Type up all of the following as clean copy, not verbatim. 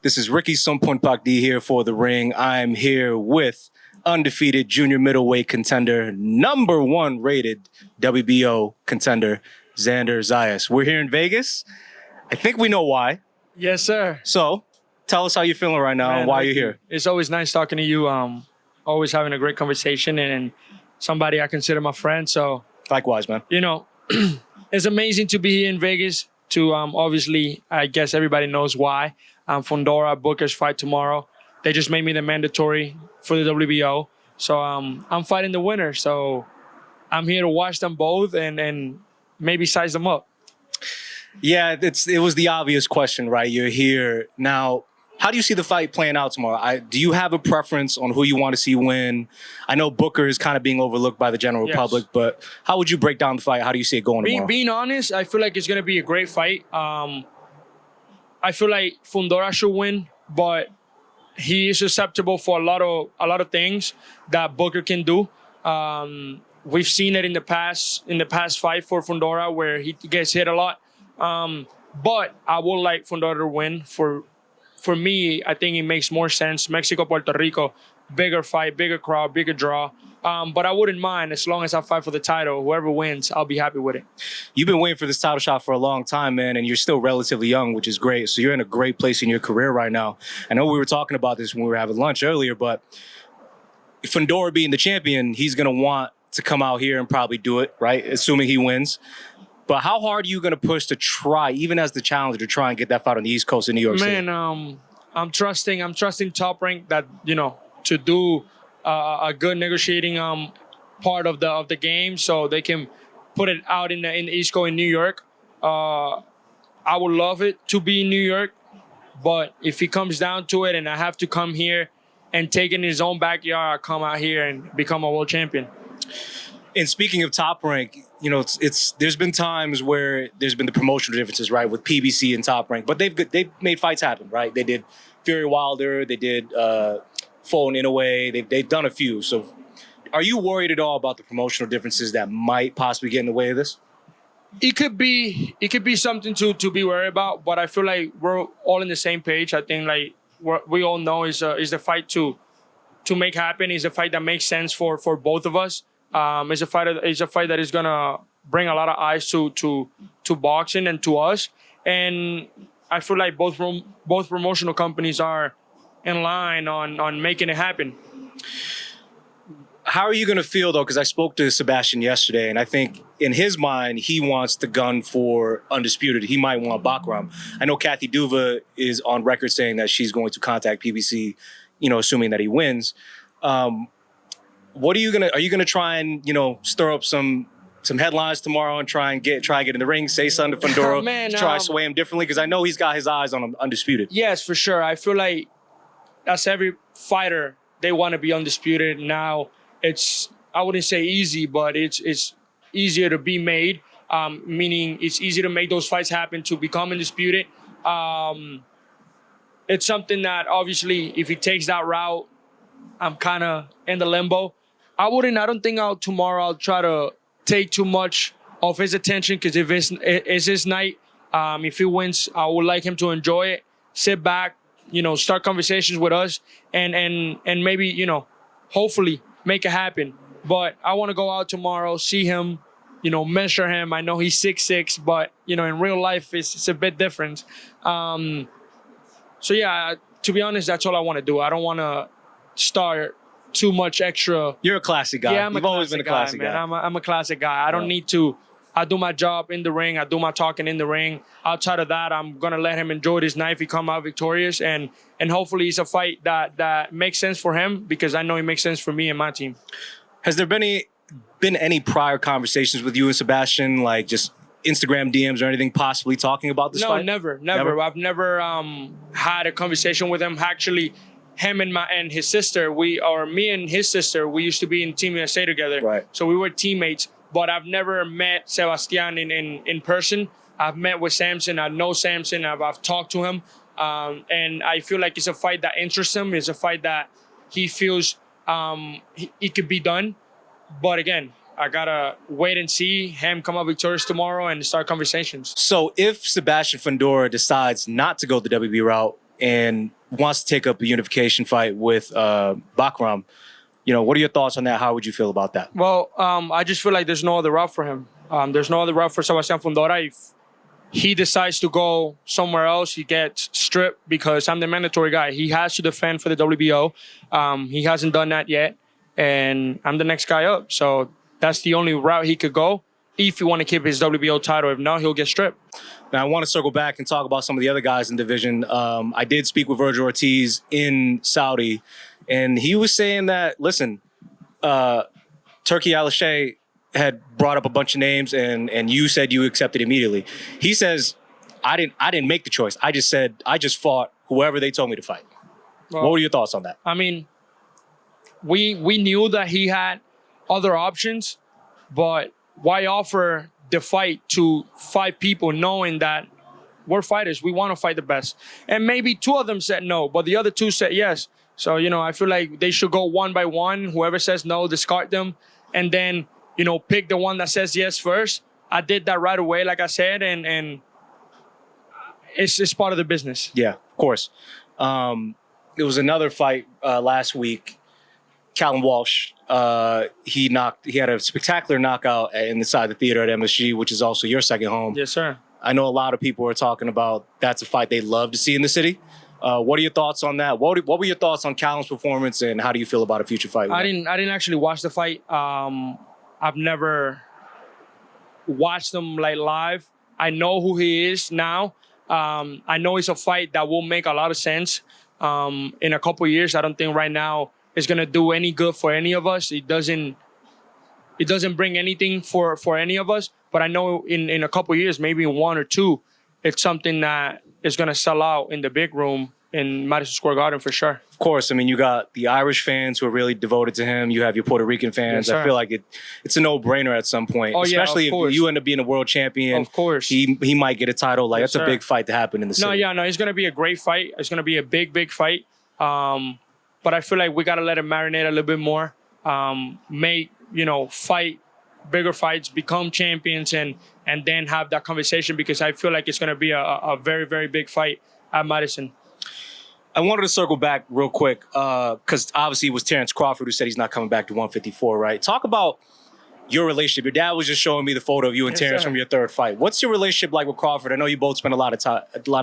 This is Rikki Soumpholphakdy here for The Ring. I'm here with undefeated junior middleweight contender, number 1 rated WBO contender, Xander Zayas. We're here in Vegas. I think we know why. Yes, sir. So, tell us how you're feeling right now and why you're here. It's always nice talking to you. Always having a great conversation and somebody I consider my friend. So, Likewise, man. you know, it's amazing to be here in Vegas. To obviously, I guess everybody knows why. Fundora, Booker's fight tomorrow. They just made me the mandatory for the WBO. So I'm fighting the winner. So I'm here to watch them both and maybe size them up. Yeah, it was the obvious question, right? You're here. Now, how do you see the fight playing out tomorrow? Do you have a preference on who you want to see win? I know Booker is kind of being overlooked by the general public, but how would you break down the fight? How do you see it going tomorrow? Being honest, I feel like it's going to be a great fight. I feel like Fundora should win, but he is susceptible for a lot of things that Booker can do. We've seen it in the past fight for Fundora where he gets hit a lot. But I would like Fundora to win. For me, I think it makes more sense. Mexico, Puerto Rico, bigger fight, bigger crowd, bigger draw. But I wouldn't mind as long as I fight for the title. Whoever wins, I'll be happy with it. You've been waiting for this title shot for a long time, man, and you're still relatively young, which is great. So you're in a great place in your career right now. I know we were talking about this when we were having lunch earlier, but Fundora being the champion, he's going to want to come out here and probably do it, right? Assuming he wins. But how hard are you going to push to try, even as the challenger, to try and get that fight on the East Coast in New York City? Man, I'm trusting Top Rank that, to do a good negotiating part of the game so they can put it out in the East Coast in New York. I would love it to be in New York, but if it comes down to it and I have to come here and take it in his own backyard, I come out here and become a world champion. And speaking of Top Rank, there's been times where there's been the promotional differences, right, with PBC and Top Rank, but they've made fights happen, right? They did Fury Wilder, they did Foe and Inoue, they've done a few. So, are you worried at all about the promotional differences that might possibly get in the way of this? It could be something to be worried about, but I feel like we're all on the same page. I think like what we all know is the fight to make happen. Is a fight that makes sense for both of us. It's a fight that is gonna bring a lot of eyes to boxing and to us. And I feel like both promotional companies are in line on making it happen. How are you gonna feel though? Because I spoke to Sebastian yesterday, and I think in his mind he wants the gun for undisputed. He might want Bakhram. I know Kathy Duva is on record saying that she's going to contact PBC, assuming that he wins. What are you gonna try and stir up some headlines tomorrow and try and get in the ring, say something to Fundora, try to sway him differently? Because I know he's got his eyes on him undisputed. Yes, for sure. I feel like as every fighter, they want to be undisputed. Now I wouldn't say easy, but it's easier to be made. Meaning it's easier to make those fights happen to become undisputed. It's something that obviously if he takes that route, I'm kind of in the limbo. I don't think tomorrow I'll try to take too much of his attention because if it's his night, if he wins, I would like him to enjoy it, sit back, start conversations with us and maybe, hopefully make it happen. But I want to go out tomorrow, see him, measure him. I know he's 6'6", but, in real life, it's a bit different. So, yeah, to be honest, that's all I want to do. I don't want to start too much extra. You're a classic guy. Yeah, You've always been a classic guy. I'm a classic guy. I don't need to. I do my job in the ring. I do my talking in the ring. Outside of that, I'm going to let him enjoy this night if he come out victorious. And hopefully it's a fight that makes sense for him because I know it makes sense for me and my team. Has there been any prior conversations with you and Sebastian, like just Instagram DMs or anything possibly talking about this fight? No, never. I've never had a conversation with him. Actually, him and his sister, me and his sister, we used to be in Team USA together. Right. So we were teammates, but I've never met Sebastian in person. I've met with Samson. I know Samson. I've talked to him. And I feel like it's a fight that interests him. It's a fight that he feels it could be done. But again, I gotta wait and see him come out victorious tomorrow and start conversations. So if Sebastian Fundora decides not to go the WB route and wants to take up a unification fight with Bakhram. What are your thoughts on that? How would you feel about that? Well, I just feel like there's no other route for him. There's no other route for Sebastian Fundora. If he decides to go somewhere else, he gets stripped because I'm the mandatory guy. He has to defend for the WBO. He hasn't done that yet, and I'm the next guy up. So that's the only route he could go if he want to keep his WBO title. If not, he'll get stripped. Now, I want to circle back and talk about some of the other guys in the division. I did speak with Vergil Ortiz in Saudi, and he was saying that, listen, Turki Al-Sheh had brought up a bunch of names, and you said you accepted immediately. He says, I didn't make the choice. I just fought whoever they told me to fight. Well, what were your thoughts on that? I mean, we knew that he had other options, but why offer the fight to 5 people knowing that we're fighters, we want to fight the best? And maybe 2 of them said no, but the other 2 said yes. So, I feel like they should go one by one. Whoever says no, discard them, and then, pick the one that says yes first. I did that right away, like I said, and it's part of the business. Yeah, of course. There was another fight last week. Callum Walsh, he had a spectacular knockout inside the theater at MSG, which is also your second home. Yes, sir. I know a lot of people are talking about that's a fight they'd love to see in the city. What are your thoughts on that? What were your thoughts on Callum's performance, and how do you feel about a future fight? I didn't actually watch the fight. I've never watched him live. I know who he is now. I know it's a fight that will make a lot of sense in a couple of years. I don't think right now it's gonna do any good for any of us. It doesn't bring anything for any of us. But I know in a couple of years, maybe in 1 or 2, it's something that is gonna sell out in the big room in Madison Square Garden for sure. Of course, I mean, you got the Irish fans who are really devoted to him. You have your Puerto Rican fans. Yes, I feel like it's a no-brainer at some point, especially if you end up being a world champion. Of course, he might get a title. Yes, that's a big fight to happen in the city. No, it's gonna be a great fight. It's gonna be a big fight. But I feel like we gotta let it marinate a little bit more. Fight bigger fights, become champions, and then have that conversation, because I feel like it's gonna be a very, very big fight at Madison. I wanted to circle back real quick because obviously it was Terence Crawford who said he's not coming back to 154, right? Talk about your relationship. Your dad was just showing me the photo of you and Terence from your third fight. What's your relationship like with Crawford? I know you both spent a lot of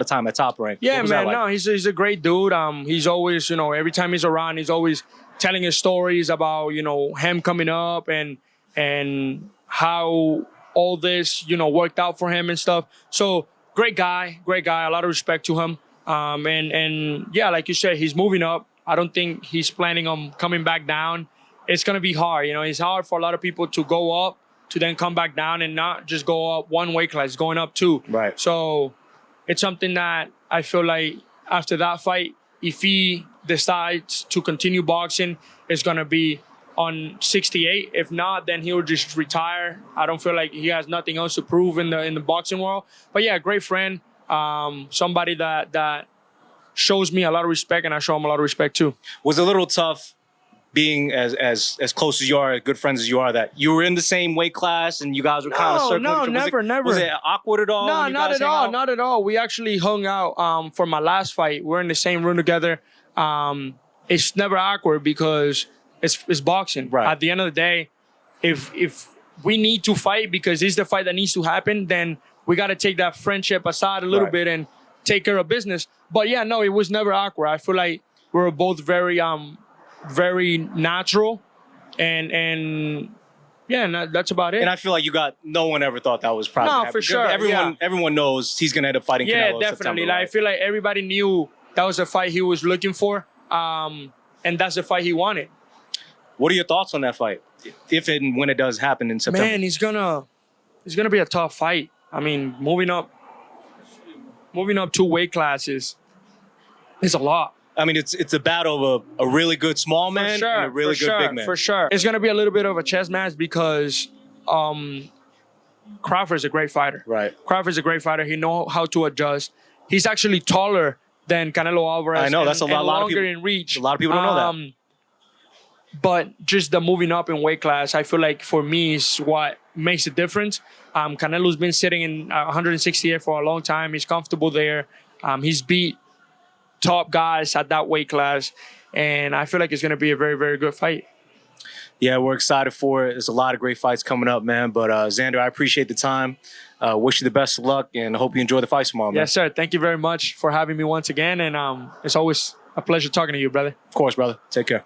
time at Top Rank. Yeah, man. Like? No, he's a great dude. He's always, every time he's around, he's always telling his stories about, him coming up and how all this, worked out for him and stuff. So great guy. A lot of respect to him. And yeah, like you said, he's moving up. I don't think he's planning on coming back down. It's going to be hard. It's hard for a lot of people to go up to then come back down and not just go up one weight class, going up 2. Right. So it's something that I feel like after that fight, if he decides to continue boxing, it's going to be on 68. If not, then he'll just retire. I don't feel like he has nothing else to prove in the boxing world. But yeah, great friend. Somebody that shows me a lot of respect, and I show him a lot of respect too. Was it a little tough being as close as you are, good friends as you are, that you were in the same weight class and you guys were kind of circling? No, never. Was it awkward at all? No, not at all. We actually hung out for my last fight. We're in the same room together. It's never awkward because it's boxing. Right. At the end of the day, if we need to fight because it's the fight that needs to happen, then we got to take that friendship aside a little bit and take care of business. But yeah, no, it was never awkward. I feel like we were both very natural, and yeah, that's about it. And I feel like no one ever thought that was probably no, for sure. Everyone knows he's gonna end up fighting Canelo. Yeah, definitely. September, right? I feel like everybody knew that was the fight he was looking for, and that's the fight he wanted. What are your thoughts on that fight, if and when it does happen in September? Man, it's gonna be a tough fight. I mean, moving up 2 weight classes is a lot. I mean, it's a battle of a really good small man and a really good big man. For sure. It's going to be a little bit of a chess match because Crawford's a great fighter. Right. Crawford's a great fighter. He knows how to adjust. He's actually taller than Canelo Alvarez. I know, that's a lot longer of people, in reach. A lot of people don't know that. But just the moving up in weight class, I feel like for me is what makes a difference. Canelo's been sitting in 168 for a long time. He's comfortable there. He's beat top guys at that weight class. And I feel like it's going to be a very, very good fight. Yeah, we're excited for it. There's a lot of great fights coming up, man. But Xander, I appreciate the time. Wish you the best of luck, and hope you enjoy the fight tomorrow, man. Yes, sir. Thank you very much for having me once again. And it's always a pleasure talking to you, brother. Of course, brother. Take care.